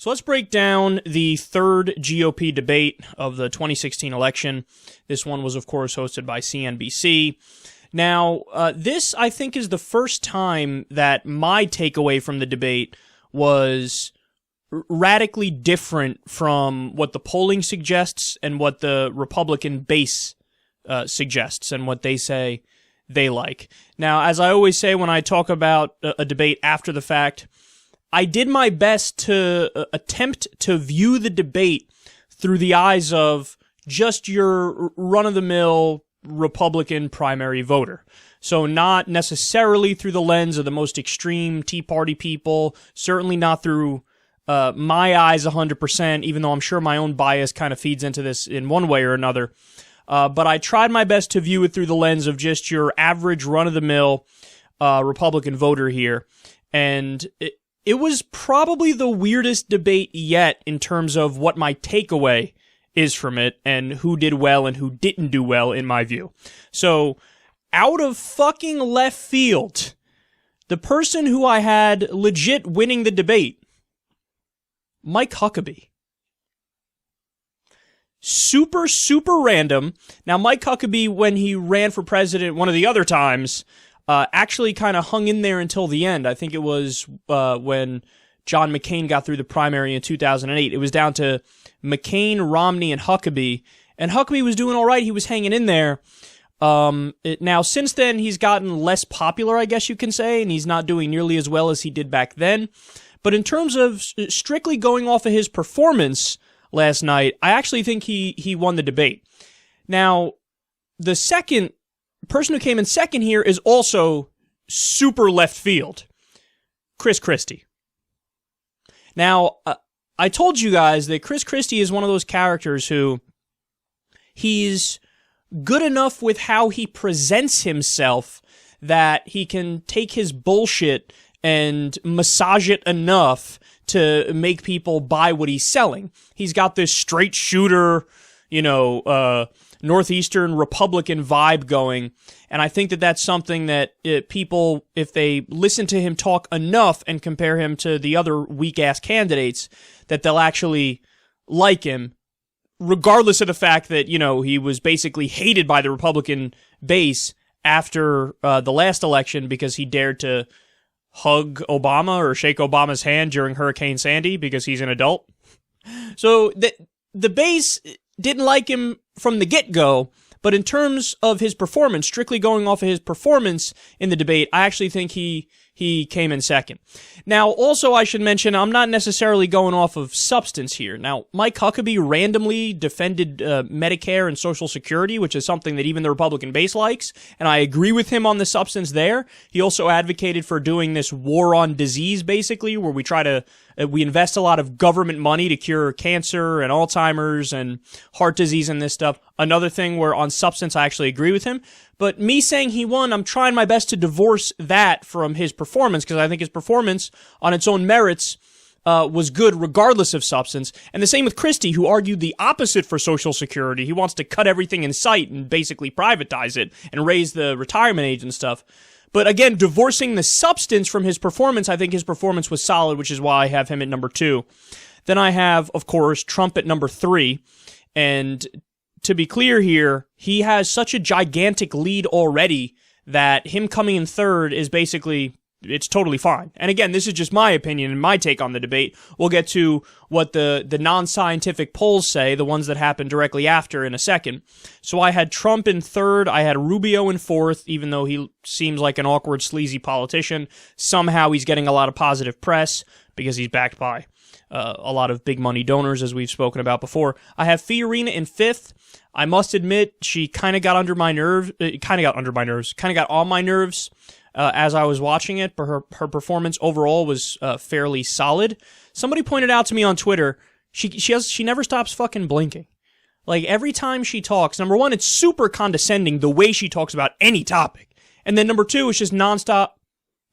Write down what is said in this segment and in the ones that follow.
So let's break down the third GOP debate of the 2016 election. This one was, of course, hosted by CNBC. Now, this, I think, is the first time that my takeaway from the debate was radically different from what the polling suggests and what the Republican base suggests and what they say they like. Now, as I always say when I talk about a debate after the fact, I did my best to attempt to view the debate through the eyes of just your run-of-the-mill Republican primary voter. So not necessarily through the lens of the most extreme Tea Party people, certainly not through my eyes 100%, even though I'm sure my own bias kind of feeds into this in one way or another. But I tried my best to view it through the lens of just your average run-of-the-mill Republican voter here. And it was probably the weirdest debate yet in terms of what my takeaway is from it and who did well and who didn't do well in my view. So, out of fucking left field, the person who I had legit winning the debate, Mike Huckabee. Super, super random. Now, Mike Huckabee, when he ran for president one of the other times, actually kind of hung in there until the end. I think it was when John McCain got through the primary in 2008. It was down to McCain, Romney, and Huckabee. And Huckabee was doing all right. He was hanging in there. Now, since then, he's gotten less popular, I guess you can say, and he's not doing nearly as well as he did back then. But in terms of strictly going off of his performance last night, I actually think he won the debate. Now, the second person who came in second here is also super left field, Chris Christie. Now, I told you guys that Chris Christie is one of those characters who he's good enough with how he presents himself that he can take his bullshit and massage it enough to make people buy what he's selling. He's got this straight shooter, Northeastern Republican vibe going, and I think that that's something that people, if they listen to him talk enough and compare him to the other weak-ass candidates, that they'll actually like him, regardless of the fact that, he was basically hated by the Republican base after the last election because he dared to hug Obama or shake Obama's hand during Hurricane Sandy because he's an adult. So the base didn't like him from the get-go, but in terms of his performance, strictly going off of his performance in the debate, I actually think he came in second. Now, also, I should mention, I'm not necessarily going off of substance here. Now, Mike Huckabee randomly defended Medicare and Social Security, which is something that even the Republican base likes, and I agree with him on the substance there. He also advocated for doing this war on disease, basically, where we invest a lot of government money to cure cancer and Alzheimer's and heart disease and this stuff. Another thing where on substance I actually agree with him. But me saying he won, I'm trying my best to divorce that from his performance because I think his performance on its own merits was good regardless of substance. And the same with Christie, who argued the opposite for Social Security. He wants to cut everything in sight and basically privatize it and raise the retirement age and stuff. But again, divorcing the substance from his performance, I think his performance was solid, which is why I have him at number 2. Then I have, of course, Trump at number 3. And to be clear here, he has such a gigantic lead already that him coming in third is basically, it's totally fine. And again, this is just my opinion and my take on the debate. We'll get to what the non-scientific polls say, the ones that happened directly after in a second. So I had Trump in third, I had Rubio in fourth, even though he seems like an awkward, sleazy politician. Somehow he's getting a lot of positive press because he's backed by a lot of big money donors, as we've spoken about before. I have Fiorina in fifth. I must admit, she kind of got on my nerves as I was watching it, but her performance overall was fairly solid. Somebody pointed out to me on Twitter, she never stops fucking blinking. Like, every time she talks, number one, it's super condescending the way she talks about any topic. And then number two, it's just nonstop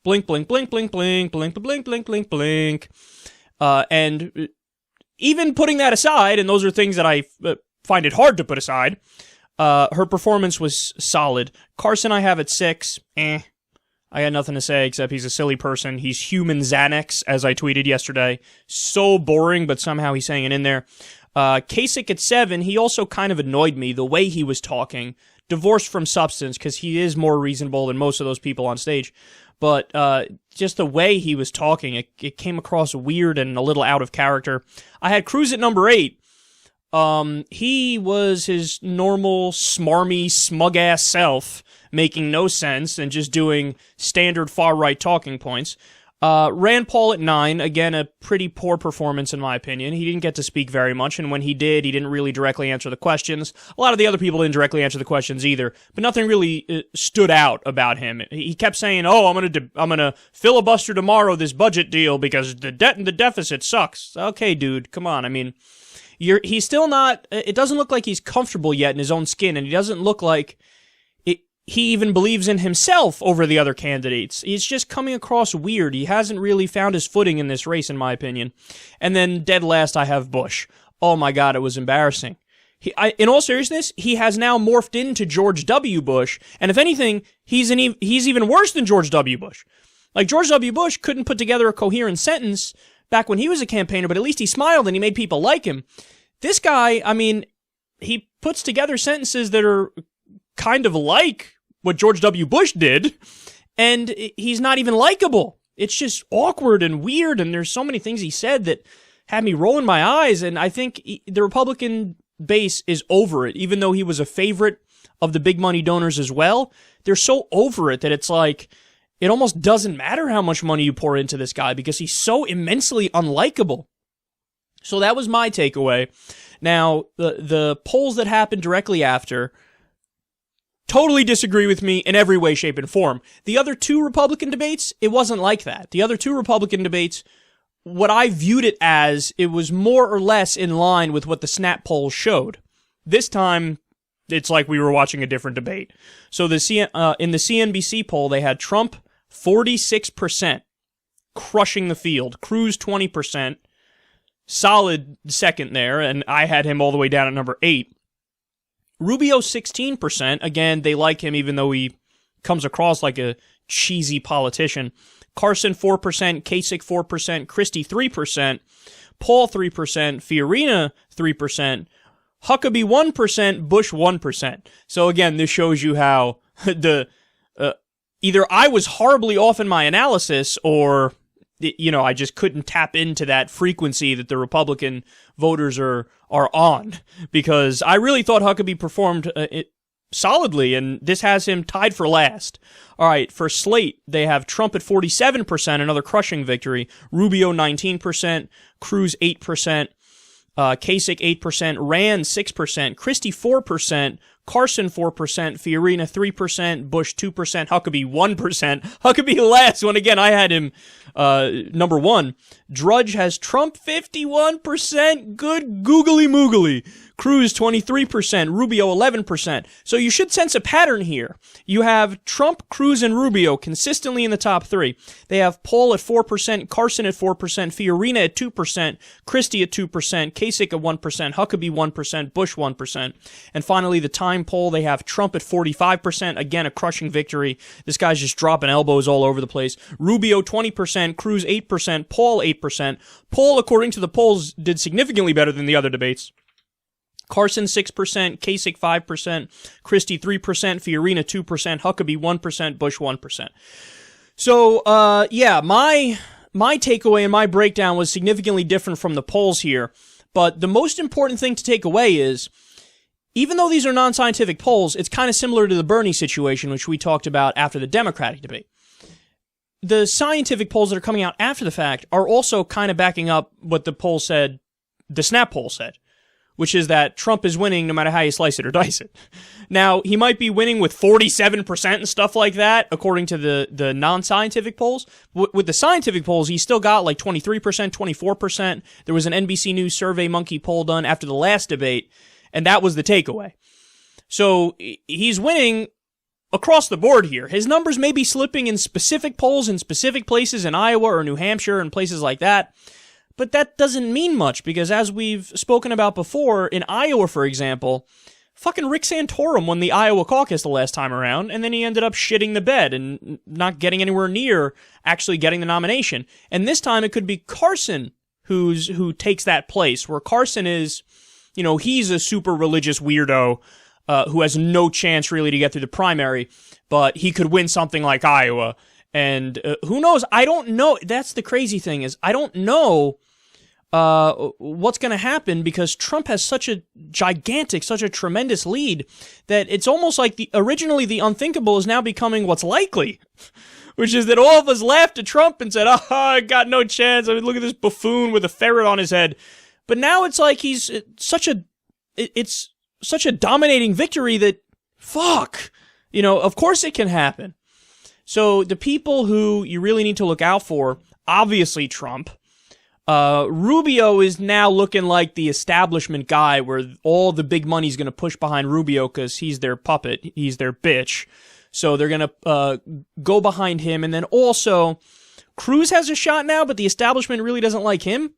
blink, blink, blink, blink, blink, blink, blink, blink, blink, blink. And even putting that aside, and those are things that I find it hard to put aside, her performance was solid. Carson I have at 6. I got nothing to say except he's a silly person. He's human Xanax, as I tweeted yesterday. So boring, but somehow he's hanging in there. Kasich at 7, he also kind of annoyed me, the way he was talking. Divorced from substance, because he is more reasonable than most of those people on stage. But just the way he was talking, it came across weird and a little out of character. I had Cruz at number 8. He was his normal, smarmy, smug-ass self, making no sense and just doing standard far-right talking points. Rand Paul at 9, again, a pretty poor performance in my opinion. He didn't get to speak very much, and when he did, he didn't really directly answer the questions. A lot of the other people didn't directly answer the questions either, but nothing really stood out about him. He kept saying, "Oh, I'm gonna filibuster tomorrow this budget deal because the debt and the deficit sucks." Okay, dude, come on. I mean, he's still not. It doesn't look like he's comfortable yet in his own skin, and he doesn't look like he even believes in himself over the other candidates. He's just coming across weird. He hasn't really found his footing in this race, in my opinion. And then dead last, I have Bush. Oh my God, it was embarrassing. In all seriousness, he has now morphed into George W. Bush, and if anything, he's even worse than George W. Bush. Like, George W. Bush couldn't put together a coherent sentence back when he was a campaigner, but at least he smiled and he made people like him. This guy, I mean, he puts together sentences that are kind of like what George W. Bush did, and he's not even likable. It's just awkward and weird, and there's so many things he said that had me rolling my eyes, and I think the Republican base is over it, even though he was a favorite of the big money donors as well. They're so over it that it's like, it almost doesn't matter how much money you pour into this guy because he's so immensely unlikable. So that was my takeaway. Now, the polls that happened directly after totally disagree with me in every way, shape, and form. The other two Republican debates, it wasn't like that. The other two Republican debates, what I viewed it as, it was more or less in line with what the Snap polls showed. This time, it's like we were watching a different debate. So in the CNBC poll, they had Trump 46%, crushing the field. Cruz 20%, solid second there, and I had him all the way down at number 8. Rubio 16%. Again, they like him even though he comes across like a cheesy politician. Carson 4%, Kasich 4%, Christie 3%, Paul 3%, Fiorina 3%, Huckabee 1%, Bush 1%. So again, this shows you how either I was horribly off in my analysis or I just couldn't tap into that frequency that the Republican voters are on, because I really thought Huckabee performed solidly, and this has him tied for last. All right, for Slate, they have Trump at 47%, another crushing victory. Rubio 19%, Cruz 8%, Kasich 8%, Rand 6%, Christie 4%, Carson 4%, Fiorina 3%, Bush 2%, Huckabee 1%. Huckabee last one. Again, I had him number 1. Drudge has Trump 51%. Good googly moogly. Cruz 23%, Rubio 11%. So you should sense a pattern here. You have Trump, Cruz, and Rubio consistently in the top 3. They have Paul at 4%, Carson at 4%, Fiorina at 2%, Christie at 2%, Kasich at 1%, Huckabee 1%, Bush 1%. And finally, the Time poll, they have Trump at 45%. Again, a crushing victory. This guy's just dropping elbows all over the place. Rubio 20%, Cruz 8%, Paul 8%. Paul, according to the polls, did significantly better than the other debates. Carson 6%, Kasich 5%, Christie 3%, Fiorina 2%, Huckabee 1%, Bush 1%. So, my takeaway and my breakdown was significantly different from the polls here. But the most important thing to take away is, even though these are non-scientific polls, it's kind of similar to the Bernie situation, which we talked about after the Democratic debate. The scientific polls that are coming out after the fact are also kind of backing up what the poll said, the Snap poll said, which is that Trump is winning no matter how you slice it or dice it. Now, he might be winning with 47% and stuff like that, according to the non-scientific polls. With the scientific polls, he's still got like 23%, 24%. There was an NBC News Survey Monkey poll done after the last debate, and that was the takeaway. So he's winning across the board here. His numbers may be slipping in specific polls in specific places in Iowa or New Hampshire and places like that, but that doesn't mean much because, as we've spoken about before, in Iowa, for example, Fucking Rick Santorum won the Iowa caucus the last time around, and then he ended up shitting the bed and not getting anywhere near actually getting the nomination. And this time it could be Carson who takes that place, where Carson is, he's a super religious weirdo who has no chance really to get through the primary, but he could win something like Iowa. And who knows? I don't know. That's the crazy thing, is I don't know what's going to happen, because Trump has such a tremendous lead that it's almost like originally the unthinkable is now becoming what's likely, which is that all of us laughed at Trump and said, I got no chance. I mean, look at this buffoon with a ferret on his head. But now it's like it's such a dominating victory that, fuck, of course it can happen. So the people who you really need to look out for, obviously Trump. Rubio is now looking like the establishment guy where all the big money's going to push behind Rubio because he's their puppet, he's their bitch. So they're going to go behind him. And then also, Cruz has a shot now, but the establishment really doesn't like him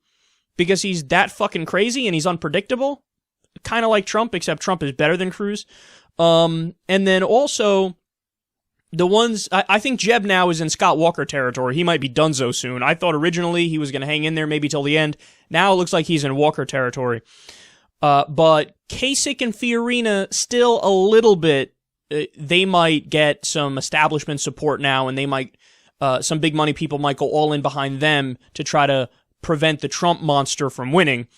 because he's that fucking crazy and he's unpredictable. Kind of like Trump, except Trump is better than Cruz. And then also, the ones, I think Jeb now is in Scott Walker territory. He might be donezo soon. I thought originally he was going to hang in there maybe till the end. Now it looks like he's in Walker territory. But Kasich and Fiorina still a little bit, they might get some establishment support now, and they might, some big money people might go all in behind them to try to prevent the Trump monster from winning.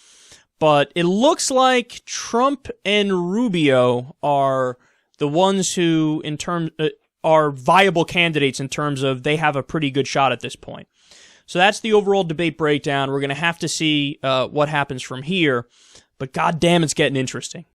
But it looks like Trump and Rubio are the ones who, in terms, are viable candidates in terms of they have a pretty good shot at this point. So that's the overall debate breakdown. We're going to have to see what happens from here, but goddamn, it's getting interesting.